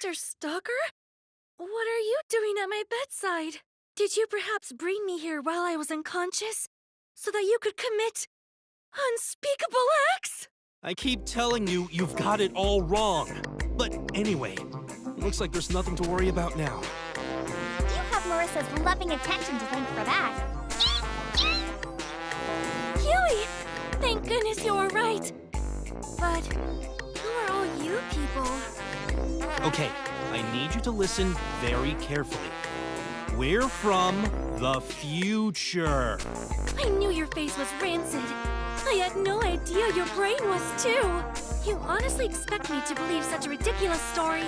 Mr. Stalker? What are you doing at my bedside? Did you perhaps bring me here while I was unconscious, so that you could commit unspeakable acts? I keep telling you, you've got it all wrong. But anyway, it looks like there's nothing to worry about now. You have Marissa's loving attention to thank for that. Huey! Thank goodness you were right. But who are all you people? Okay, I need you to listen very carefully. We're from the future. I knew your face was rancid. I had no idea your brain was too. You honestly expect me to believe such a ridiculous story?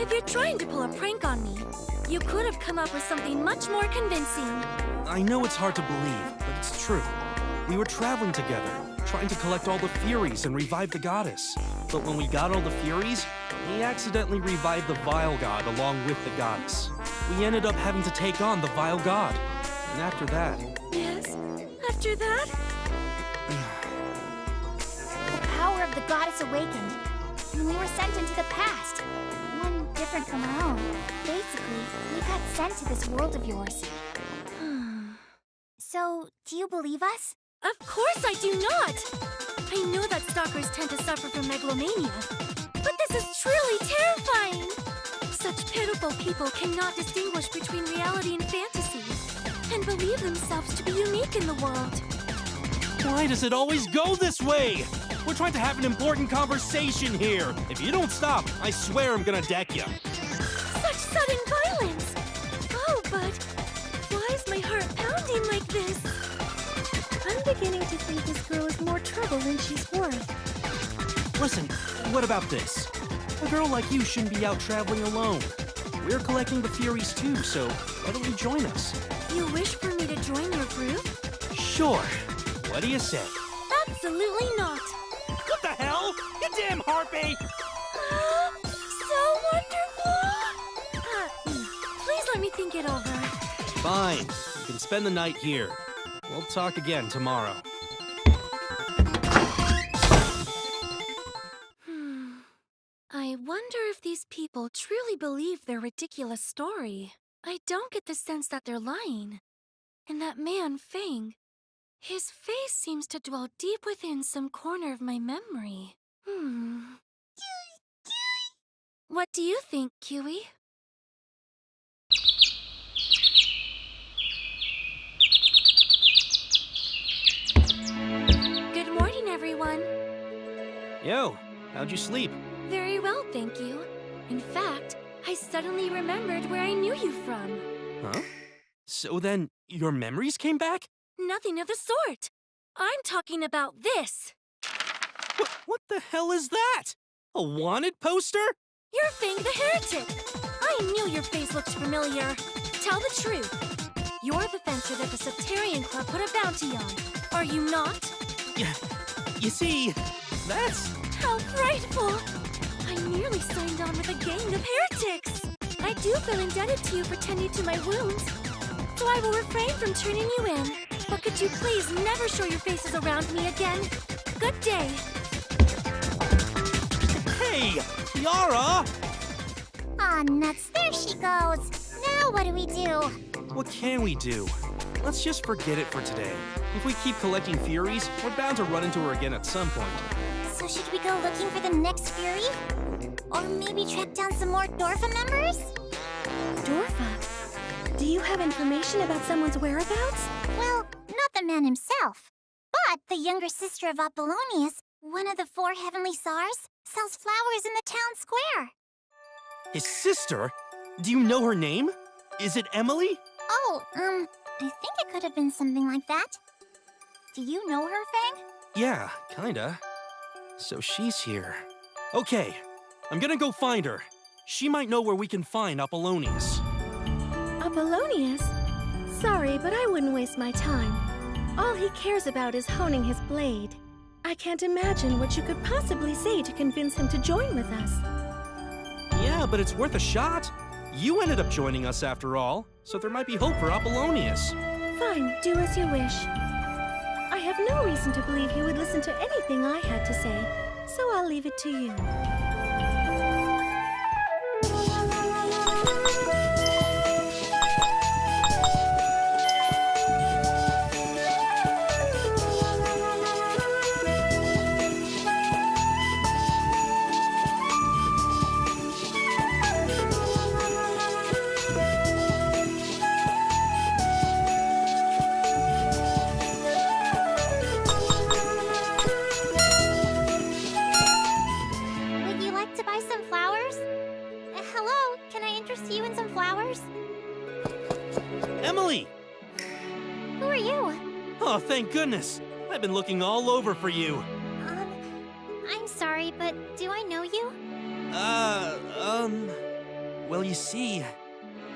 If you're trying to pull a prank on me, you could have come up with something much more convincing. I know it's hard to believe, but it's true. We were traveling together, trying to collect all the Furies and revive the goddess. But when we got all the Furies, we accidentally revived the Vile God along with the goddess. We ended up having to take on the Vile God. And after that... Yes? After that? The power of the goddess awakened, and we were sent into the past. One different from our own. Basically, we got sent to this world of yours. So, do you believe us? Of course I do not! I know that stalkers tend to suffer from megalomania, but this is truly terrifying! Such pitiful people cannot distinguish between reality and fantasy, and believe themselves to be unique in the world. Why does it always go this way? We're trying to have an important conversation here. If you don't stop, I swear I'm gonna deck you. Such sudden violence! Oh, but why is my heart pounding like this? I'm beginning to think this girl is more trouble than she's worth. Listen, what about this? A girl like you shouldn't be out traveling alone. We're collecting the Furies too, so why don't you join us? You wish for me to join your group? Sure. What do you say? Absolutely not. What the hell? You damn harpy! So wonderful! Please let me think it over. Fine. You can spend the night here. We'll talk again tomorrow. I wonder if these people truly believe their ridiculous story. I don't get the sense that they're lying. And that man, Fang, his face seems to dwell deep within some corner of my memory. What do you think, Kiwi? Good morning, everyone. Yo, how'd you sleep? Very well, thank you. In fact, I suddenly remembered where I knew you from. Huh? So then, your memories came back? Nothing of the sort. I'm talking about this. What the hell is that? A wanted poster? You're Fang the Heretic. I knew your face looked familiar. Tell the truth. You're the fencer that the Sectarian Club put a bounty on. Are you not? Yeah, you see, that's... How frightful! I nearly signed on with a gang of heretics. I do feel indebted to you for tending to my wounds, so I will refrain from turning you in. But could you please never show your faces around me again? Good day. Hey, Yara! Aw, nuts, there she goes. Now what do we do? What can we do? Let's just forget it for today. If we keep collecting Furies, we're bound to run into her again at some point. So should we go looking for the next Fury? Or maybe track down some more Dorfa members? Dorfa? Do you have information about someone's whereabouts? Well, not the man himself, but the younger sister of Apollonius, one of the 4 heavenly Tsars, sells flowers in the town square. His sister? Do you know her name? Is it Emily? Oh, I think it could have been something like that. Do you know her, Fang? Yeah, kinda. So she's here. Okay, I'm gonna go find her. She might know where we can find Apollonius. Apollonius? Sorry, but I wouldn't waste my time. All he cares about is honing his blade. I can't imagine what you could possibly say to convince him to join with us. Yeah, but it's worth a shot. You ended up joining us after all, so there might be hope for Apollonius. Fine, do as you wish. I have no reason to believe he would listen to anything I had to say, so I'll leave it to you. interest you in some flowers? Emily! Who are you? Oh, thank goodness. I've been looking all over for you. I'm sorry, but do I know you? Well, you see,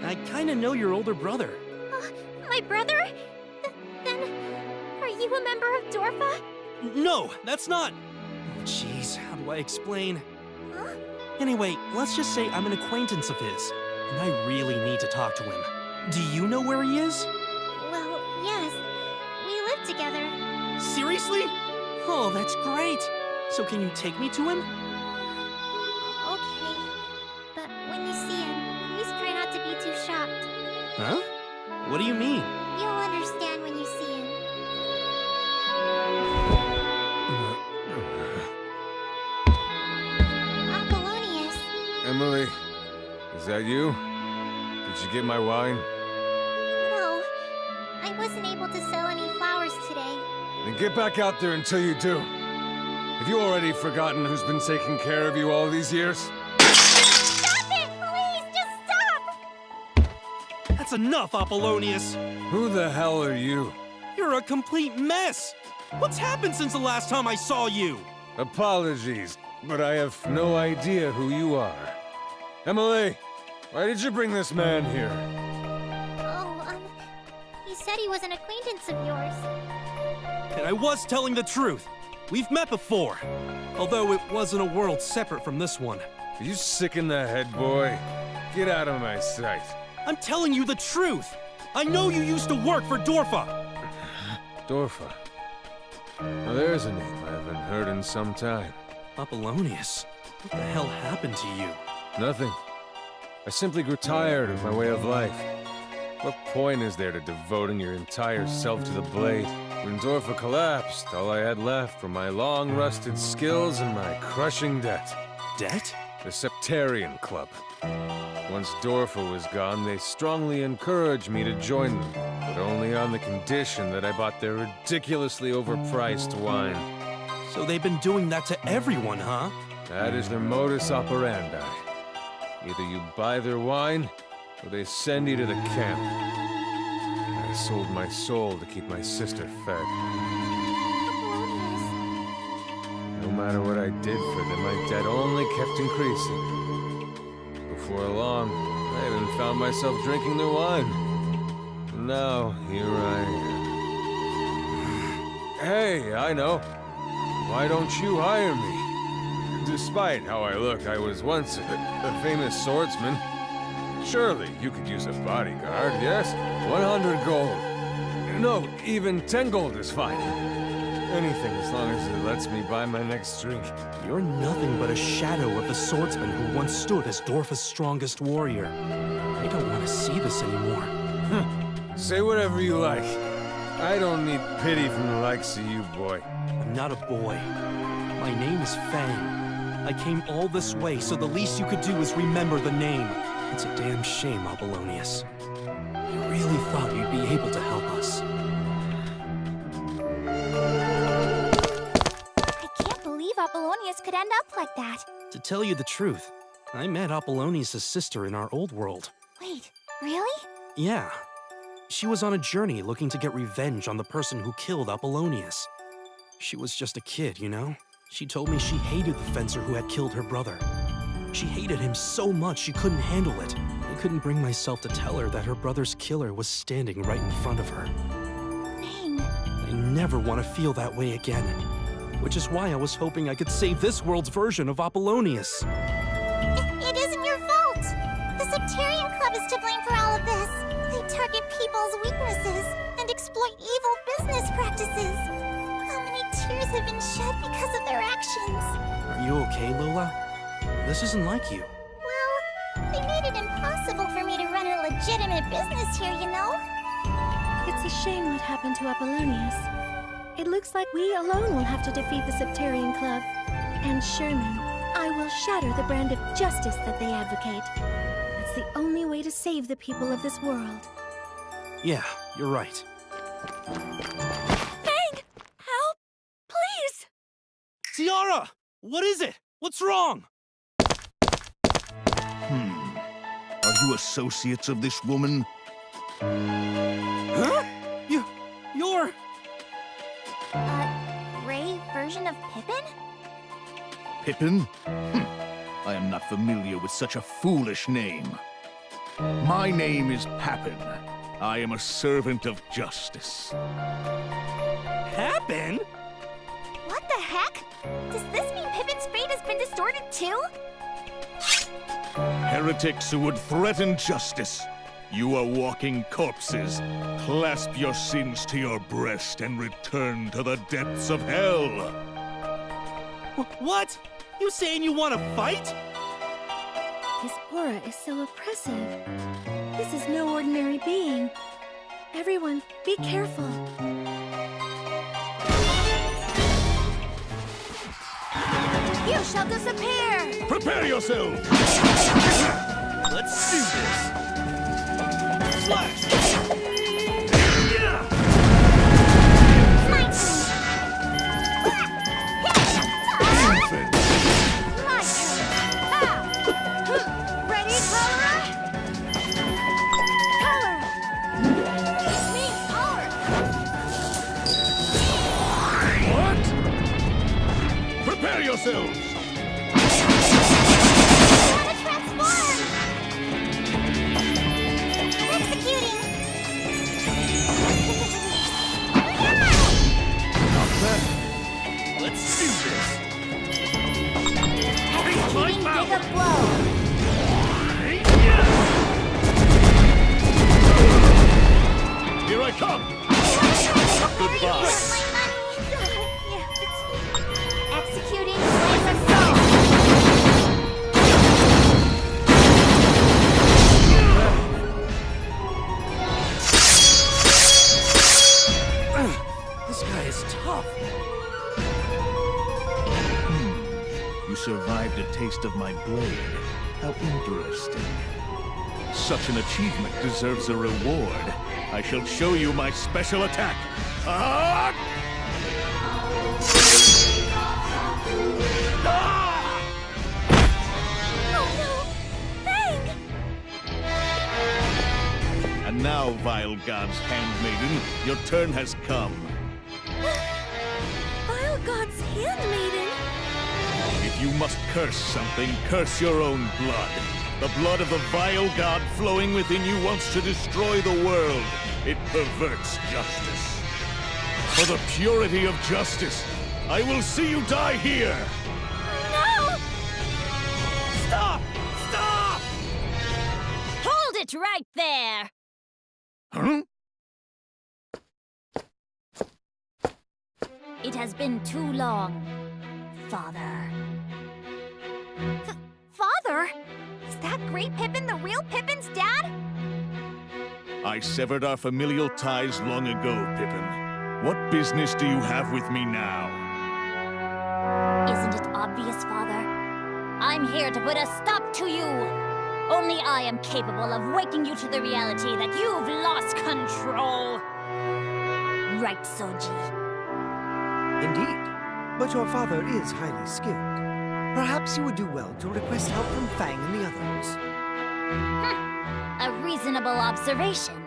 I kinda know your older brother. My brother? Then, are you a member of Dorfa? No, that's not. Oh, jeez, how do I explain? Huh? Anyway, let's just say I'm an acquaintance of his, and I really need to talk to him. Do you know where he is? Well, yes. We live together. Seriously? Oh, that's great. So can you take me to him? Okay. But when you see him, please try not to be too shocked. Huh? What do you mean? You'll understand when you see him. Apollonius. Emily, is that you? Did you get my wine? No, I wasn't able to sell any flowers today. Then get back out there until you do. Have you already forgotten who's been taking care of you all these years? Stop it! Please, just stop! That's enough, Apollonius. Who the hell are you? You're a complete mess. What's happened since the last time I saw you? Apologies, but I have no idea who you are. Emily, why did you bring this man here? Oh, he said he was an acquaintance of yours. And I was telling the truth. We've met before. Although it wasn't a world separate from this one. Are you sick in the head, boy? Get out of my sight. I'm telling you the truth. I know you used to work for Dorfa. Dorfa. Now there's a name I haven't heard in some time. Apollonius, what the hell happened to you? Nothing. I simply grew tired of my way of life. What point is there to devoting your entire self to the blade? When Dorfa collapsed, all I had left were my long-rusted skills and my crushing debt. Debt? The Septarian Club. Once Dorfa was gone, they strongly encouraged me to join them, but only on the condition that I bought their ridiculously overpriced wine. So they've been doing that to everyone, huh? That is their modus operandi. Either you buy their wine, or they send you to the camp. I sold my soul to keep my sister fed. Apollonius. No matter what I did for them, my debt only kept increasing. Before long, I even found myself drinking their wine. Now, here I am. Hey, I know. Why don't you hire me? Despite how I look, I was once a famous swordsman. Surely you could use a bodyguard, yes? 100 gold. No, even 10 gold is fine. Anything as long as it lets me buy my next drink. You're nothing but a shadow of the swordsman who once stood as Dorfa's strongest warrior. I don't want to see this anymore. Say whatever you like. I don't need pity from the likes of you, boy. I'm not a boy. My name is Fang. I came all this way, so the least you could do is remember the name. It's a damn shame, Apollonius. You really thought you'd be able to help us. I can't believe Apollonius could end up like that. To tell you the truth, I met Apollonius' sister in our old world. Wait, really? Yeah. She was on a journey looking to get revenge on the person who killed Apollonius. She was just a kid, you know? She told me she hated the fencer who had killed her brother. She hated him so much she couldn't handle it. I couldn't bring myself to tell her that her brother's killer was standing right in front of her. Dang. I never want to feel that way again. Which is why I was hoping I could save this world's version of Apollonius. It isn't your fault! The Septarian Club is to blame for all of this. They target people's weaknesses and exploit evil business practices. How many tears have been shed because of their actions? Are you okay, Lola? This isn't like you. Well, they made it impossible for me to run a legitimate business here, you know? It's a shame what happened to Apollonius. It looks like we alone will have to defeat the Septarian Club. And Sherman, I will shatter the brand of justice that they advocate. That's the only way to save the people of this world. Yeah, you're right. Fang! Help! Please! Tiara! What is it? What's wrong? A you associates of this woman? Huh? You're... Gray version of Pippin? Pippin? I am not familiar with such a foolish name. My name is Pappin. I am a servant of justice. Pappin? What the heck? Does this mean Pippin's fate has been distorted too? Heretics who would threaten justice. You are walking corpses. Clasp your sins to your breast and return to the depths of hell. What? You saying you want to fight? His aura is so oppressive. This is no ordinary being. Everyone, be careful. You shall disappear! Prepare yourselves! Let's do this. Slash! My turn! Infant! My turn! Ready, Cholera? Cholera! Me, What? Prepare yourselves! Gotta transform! Executing! Let's do this. Executing Giga Blow! Here I come! Goodbye. Executing Laser Soul! This guy is tough. You survived a taste of my blade. How interesting. Such an achievement deserves a reward. I shall show you my special attack. Ah! Ah! Oh no! Fang! And now, vile god's handmaiden, your turn has come. Vile God's handmaiden? If you must curse something, curse your own blood. The blood of the vile god flowing within you wants to destroy the world. It perverts justice. For the purity of justice, I will see you die here! No! Stop! Stop! Hold it right there! Huh? It has been too long, Father. Father? Is that Great Pippin the real Pippin's dad? I severed our familial ties long ago, Pippin. What business do you have with me now? Isn't it obvious, Father? I'm here to put a stop to you! Only I am capable of waking you to the reality that you've lost control! Right, Soji? Indeed. But your father is highly skilled. Perhaps you would do well to request help from Fang and the others. A reasonable observation.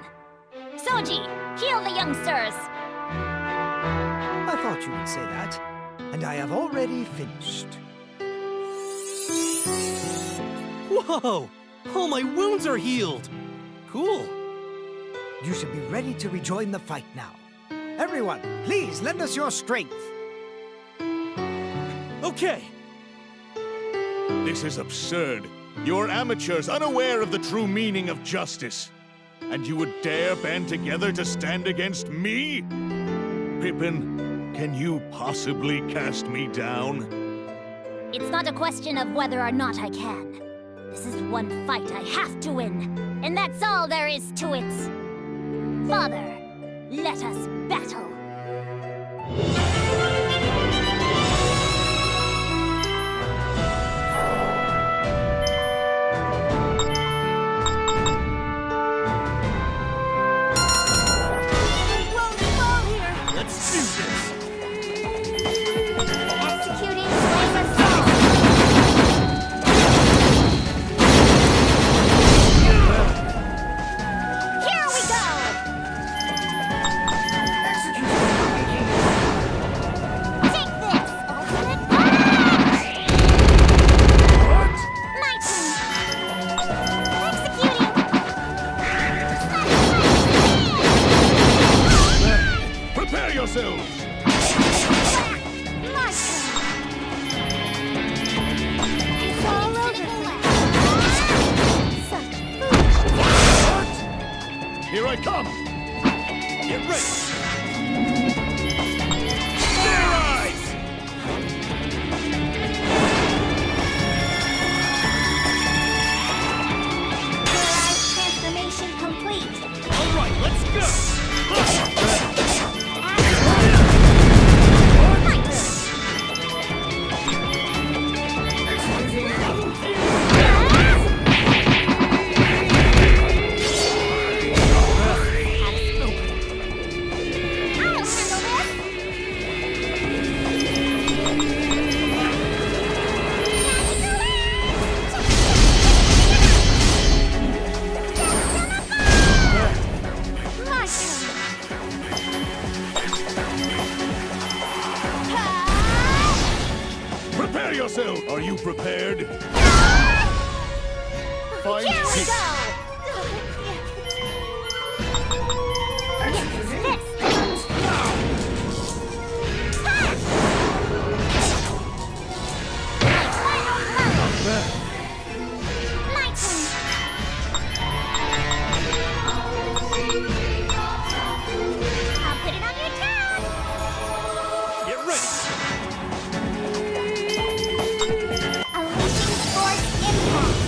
Soji, heal the youngsters! I thought you would say that. And I have already finished. Whoa! All my wounds are healed! Cool. You should be ready to rejoin the fight now. Everyone, please lend us your strength. Okay. This is absurd. You're amateurs unaware of the true meaning of justice. And you would dare band together to stand against me? Pippin, can you possibly cast me down? It's not a question of whether or not I can. This is one fight I have to win, and that's all there is to it. Father, let us battle. Let's do this. Executing Laser Soul! I come! Get ready! Their eyes! Transformation complete. All right, let's go! Prepare yourself! Are you prepared? Find Here we go! My turn. I'll put it on your tab. Get ready! Unleashing Force Impact.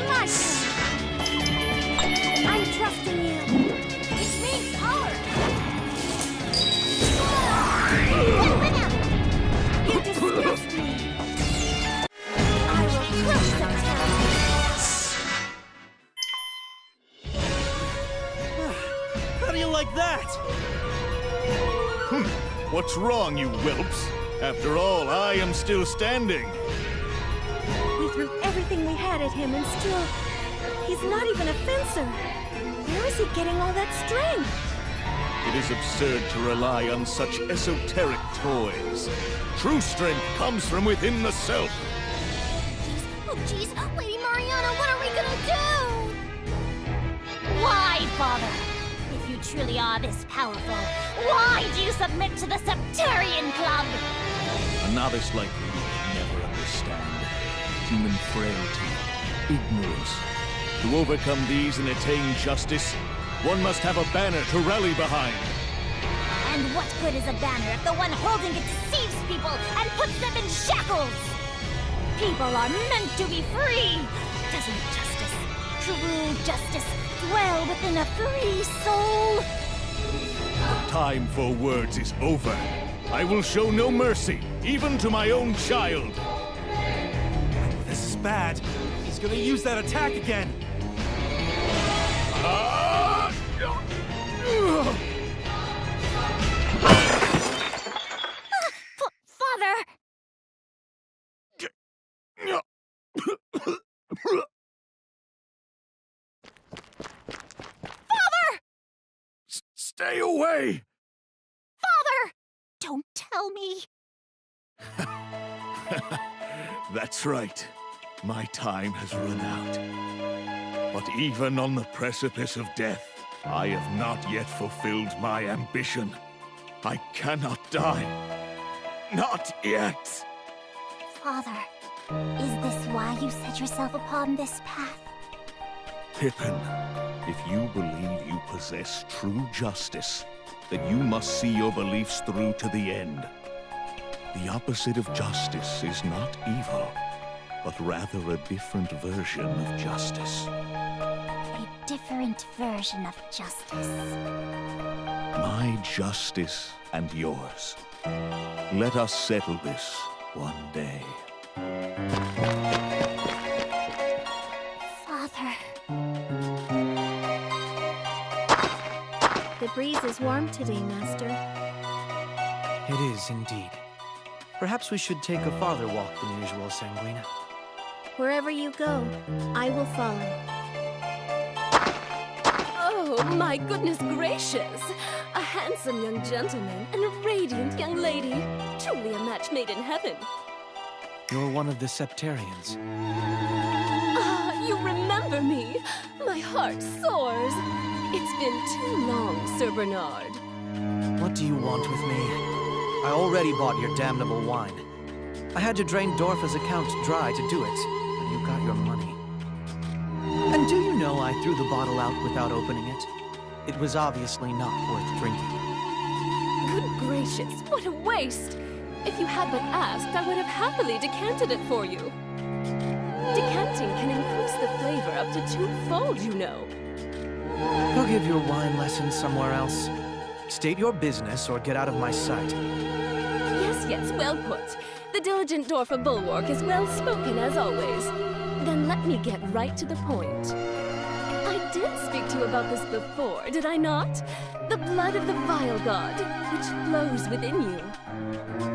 My turn. I'm trusting you. It means power. Open up. You disgust me. I will crush the town. How do you like that? What's wrong, you whelps? After all, I am still standing. We threw everything we had at him and still... He's not even a fencer. Where is he getting all that strength? It is absurd to rely on such esoteric toys. True strength comes from within the self. Jeez, Lady Mariana, what are we gonna do? Why, Father? If you truly are this powerful, why do you submit to the Septarian Club? A novice like you would never understand human frailty, ignorance. To overcome these and attain justice, one must have a banner to rally behind. And what good is a banner if the one holding it deceives people and puts them in shackles? People are meant to be free. Doesn't justice, true justice, dwell within a free soul? Time for words is over. I will show no mercy, even to my own child. This is bad. He's gonna use that attack again. Father! Stay away! Father! Don't tell me. That's right. My time has run out. But even on the precipice of death, I have not yet fulfilled my ambition. I cannot die. Not yet. Father, is this why you set yourself upon this path? Pippin, if you believe you possess true justice, then you must see your beliefs through to the end. The opposite of justice is not evil, but rather a different version of justice. A different version of justice. My justice and yours. Let us settle this one day. Father. The breeze is warm today, Master. It is indeed. Perhaps we should take a farther walk than usual, Sanguina. Wherever you go, I will follow. Oh, my goodness gracious! A handsome young gentleman and a radiant young lady. Truly a match made in heaven. You're one of the Septarians. Ah, you remember me. My heart soars. It's been too long, Sir Bernard. What do you want with me? I already bought your damnable wine. I had to drain Dorfa's account dry to do it, but you got your money. And do you know I threw the bottle out without opening it? It was obviously not worth drinking. Good gracious, what a waste! If you had but asked, I would have happily decanted it for you. Decanting can increase the flavor up to twofold, you know. Go give your wine lessons somewhere else. State your business or get out of my sight. Yes, well put. The diligent Dorfa bulwark is well spoken as always. Then let me get right to the point. I did speak to you about this before, did I not? The blood of the Vile God, which flows within you.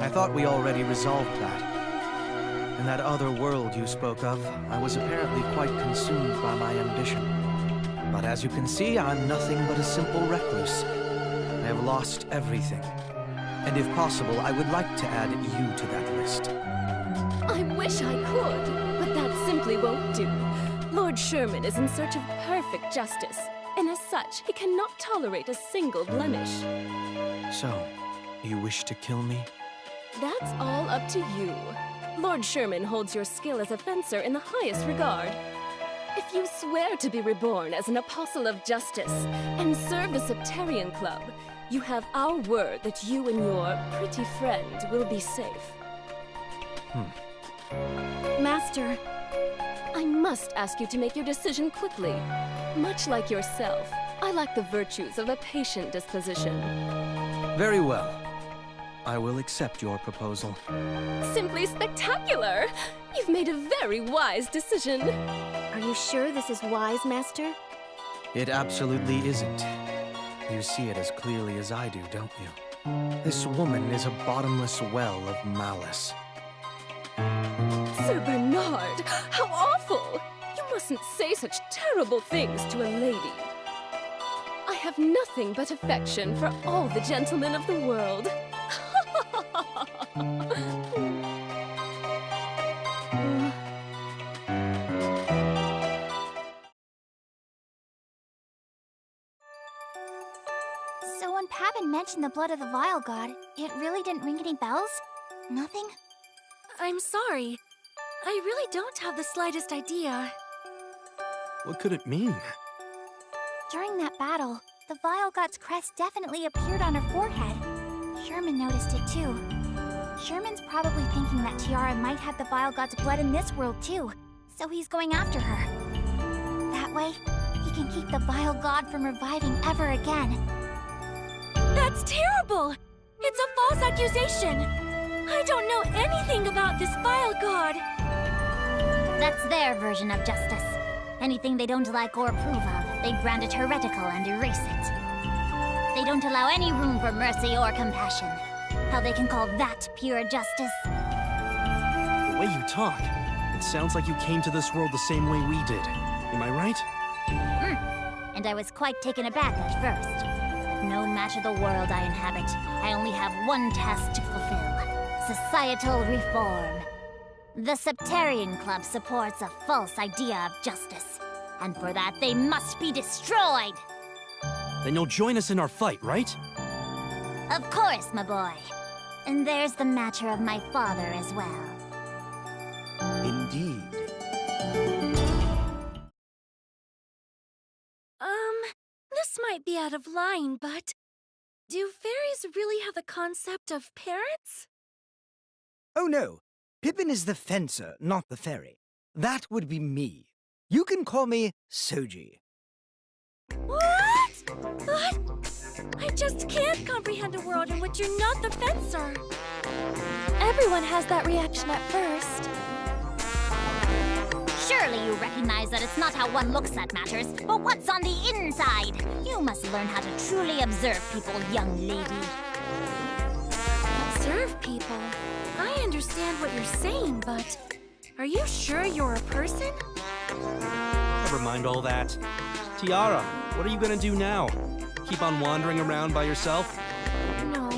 I thought we already resolved that. In that other world you spoke of, I was apparently quite consumed by my ambition. But as you can see, I'm nothing but a simple recluse. I have lost everything. And if possible, I would like to add you to that list. I wish I could, but that simply won't do. Lord Sherman is in search of perfect justice, and as such, he cannot tolerate a single blemish. So, you wish to kill me? That's all up to you. Lord Sherman holds your skill as a fencer in the highest regard. If you swear to be reborn as an apostle of justice and serve the Septarian Club, you have our word that you and your pretty friend will be safe. Master, I must ask you to make your decision quickly. Much like yourself, I lack the virtues of a patient disposition. Very well. I will accept your proposal. Simply spectacular! You've made a very wise decision. Are you sure this is wise, Master? It absolutely isn't. You see it as clearly as I do, don't you? This woman is a bottomless well of malice. Sir Bernard, how awful! You mustn't say such terrible things to a lady. I have nothing but affection for all the gentlemen of the world. So when Pappin mentioned the blood of the Vile God, it really didn't ring any bells? Nothing? I'm sorry. I really don't have the slightest idea. What could it mean? During that battle, the Vile God's crest definitely appeared on her forehead. Sherman noticed it too. Sherman's probably thinking that Tiara might have the Vile God's blood in this world too, so he's going after her. That way, he can keep the Vile God from reviving ever again. That's terrible! It's a false accusation! I don't know anything about this Vile God! That's their version of justice. Anything they don't like or approve of, they brand it heretical and erase it. They don't allow any room for mercy or compassion. How they can call that pure justice? The way you talk, it sounds like you came to this world the same way we did. Am I right? And I was quite taken aback at first. But no matter the world I inhabit, I only have one task to fulfill. Societal reform. The Septarian Club supports a false idea of justice. And for that, they must be destroyed! Then you'll join us in our fight, right? Of course, my boy. And there's the matter of my father as well. Indeed. This might be out of line, but do fairies really have the concept of parents? Oh no, Pippin is the fencer, not the fairy. That would be me. You can call me Soji. What? What? I just can't comprehend a world in which you're not the fencer. Everyone has that reaction at first. Surely you recognize that it's not how one looks that matters, but what's on the inside. You must learn how to truly observe people, young lady. Observe people. I understand what you're saying, but are you sure you're a person? Never mind all that. Tiara, what are you gonna do now? Keep on wandering around by yourself? No.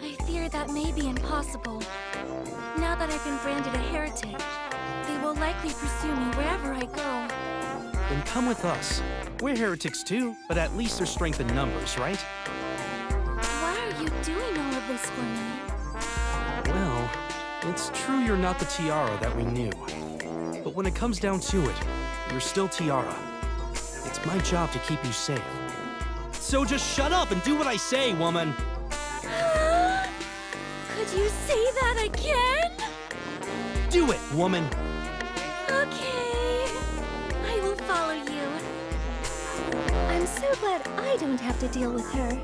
I fear that may be impossible. Now that I've been branded a heretic, they will likely pursue me wherever I go. Then come with us. We're heretics too, but at least there's strength in numbers, right? Why are you doing all of this for me? Well, it's true you're not the Tiara that we knew. But when it comes down to it, you're still Tiara. It's my job to keep you safe. So just shut up and do what I say, woman! Could you say that again? Do it, woman! Okay. I will follow you. I'm so glad I don't have to deal with her.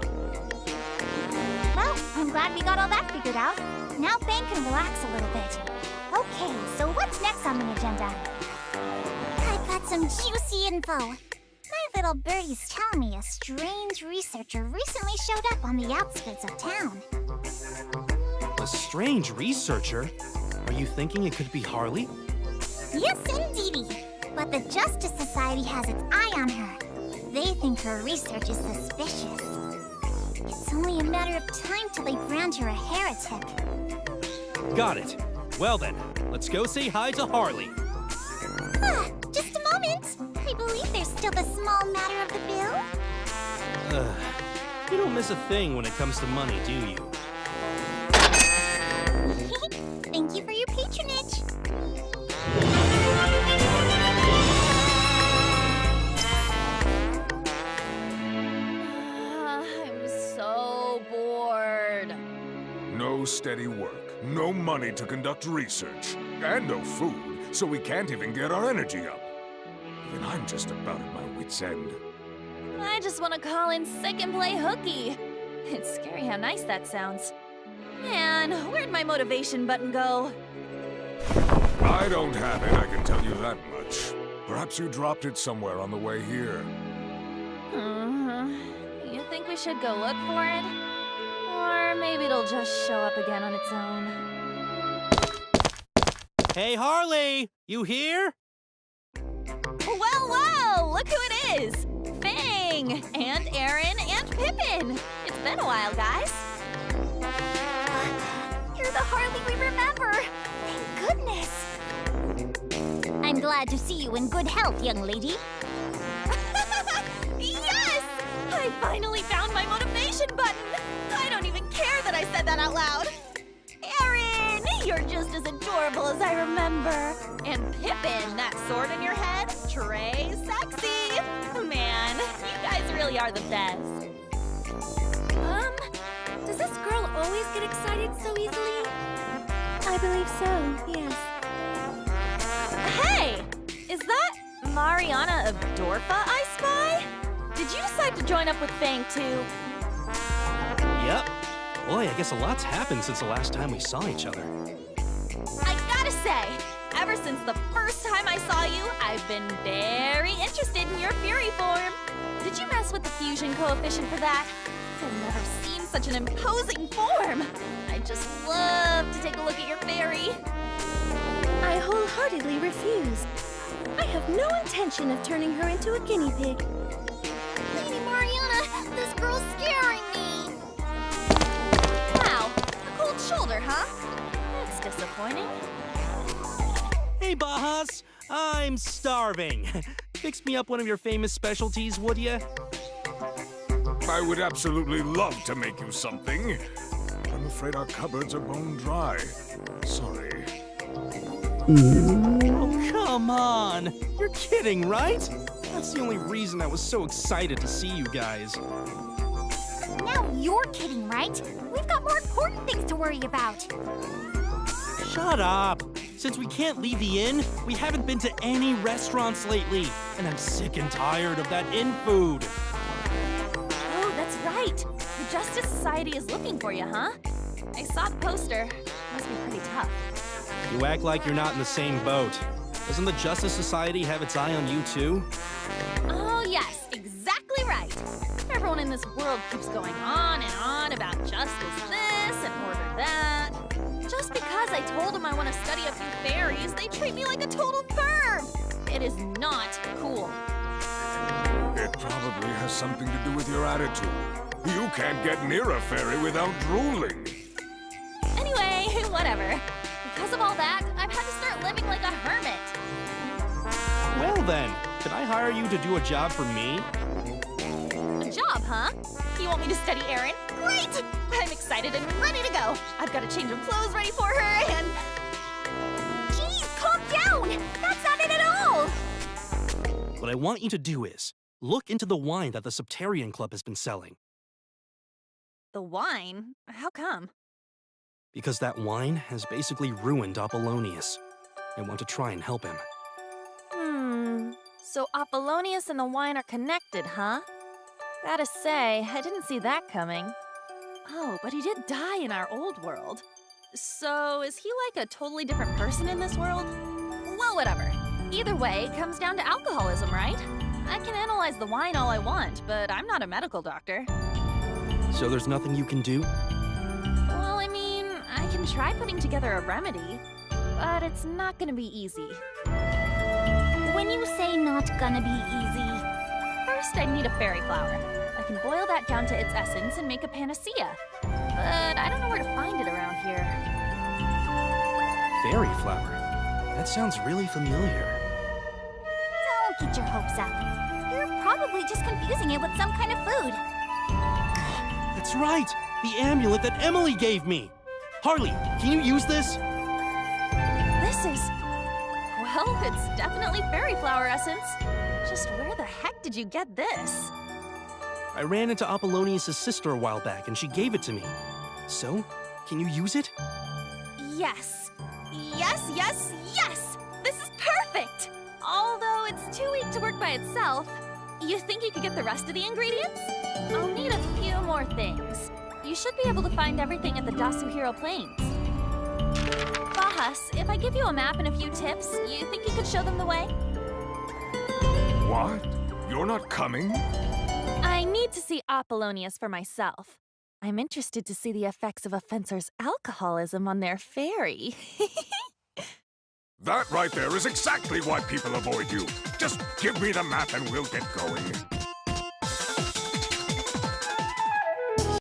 Well, I'm glad we got all that figured out. Now Fang can relax a little bit. Okay, so what's next on the agenda? I've got some juicy info. My little birdie's telling me a strange researcher recently showed up on the outskirts of town. A strange researcher? Are you thinking it could be Harley? Yes, indeedy. But the Justice Society has its eye on her. They think her research is suspicious. It's only a matter of time till they brand her a heretic. Got it. Well then, let's go say hi to Harley. Just a moment. I believe there's still the small matter of the bill. You don't miss a thing when it comes to money, do you? Thank you for your patronage. I'm so bored. No steady work, no money to conduct research, and no food, so we can't even get our energy up. Even I'm just about at my wit's end. I just want to call in sick and play hooky. It's scary how nice that sounds. Man, where'd my motivation button go? I don't have it, I can tell you that much. Perhaps you dropped it somewhere on the way here. You think we should go look for it? Or maybe it'll just show up again on its own. Hey, Harley! You here? Well, look who it is! Fang! And Aaron and Pippin! It's been a while, guys. You're the Harley we remember. Thank goodness. I'm glad to see you in good health, young lady. Yes! I finally found my motivation button! I don't even care that I said that out loud. Aaron, you're just as adorable as I remember. And Pippin, that sword in your head, Trey, sexy. Man, you guys really are the best. Does this girl always get excited so easily? I believe so, yes. Hey! Is that Mariana of Dorfa I spy? Did you decide to join up with Fang too? Yep. Boy, I guess a lot's happened since the last time we saw each other. I gotta say, ever since the first time I saw you, I've been very interested in your Fury form. Did you mess with the fusion coefficient for that? I've never seen such an imposing form. I just love to take a look at your fairy. I wholeheartedly refuse. I have no intention of turning her into a guinea pig. Lady Mariana, this girl's scaring me. Wow, a cold shoulder, huh? That's disappointing. Hey, Bajas! I'm starving. Fix me up one of your famous specialties, would ya? I would absolutely love to make you something. I'm afraid our cupboards are bone dry. Sorry. Oh, come on! You're kidding, right? That's the only reason I was so excited to see you guys. Now you're kidding, right? We've got more important things to worry about. Shut up! Since we can't leave the inn, we haven't been to any restaurants lately, and I'm sick and tired of that inn food. Oh, that's right. The Justice Society is looking for you, huh? I saw the poster. Must be pretty tough. You act like you're not in the same boat. Doesn't the Justice Society have its eye on you too? Oh, yes, exactly right. Everyone in this world keeps going on and on about justice this and order that. Just because I told them I want to study a few fairies, they treat me like a total perv. It is not cool. It probably has something to do with your attitude. You can't get near a fairy without drooling. Whatever. Because of all that, I've had to start living like a hermit. Well then, can I hire you to do a job for me? A job, huh? You want me to study Erin? Great! I'm excited and ready to go. I've got a change of clothes ready for her and... Jeez, calm down! That's not it at all! What I want you to do is look into the wine that the Septarian Club has been selling. The wine? How come? Because that wine has basically ruined Apollonius. I want to try and help him. So Apollonius and the wine are connected, huh? Gotta say, I didn't see that coming. Oh, but he did die in our old world. So is he like a totally different person in this world? Well, whatever. Either way, it comes down to alcoholism, right? I can analyze the wine all I want, but I'm not a medical doctor. So there's nothing you can do? Well, I mean, I can try putting together a remedy, but it's not gonna be easy. When you say not gonna be easy, First, I'd need a fairy flower. I can boil that down to its essence and make a panacea. But I don't know where to find it around here. Fairy flower? That sounds really familiar. don't get your hopes up. You're probably just confusing it with some kind of food. That's right! The amulet that Emily gave me! Harley, can you use this? This is... Well, it's definitely fairy flower essence. Just where the heck did you get this? I ran into Apollonius' sister a while back and she gave it to me. So, can you use it? Yes. Yes, yes, yes! This is perfect! Although it's too weak to work by itself. You think you could get the rest of the ingredients? I'll need a few more things. You should be able to find everything at the Dashiro Plains. Boss, if I give you a map and a few tips, you think you could show them the way? What? You're not coming? I need to see Apollonius for myself. I'm interested to see the effects of a fencer's alcoholism on their fairy. That right there is exactly why people avoid you. Just give me the map and we'll get going.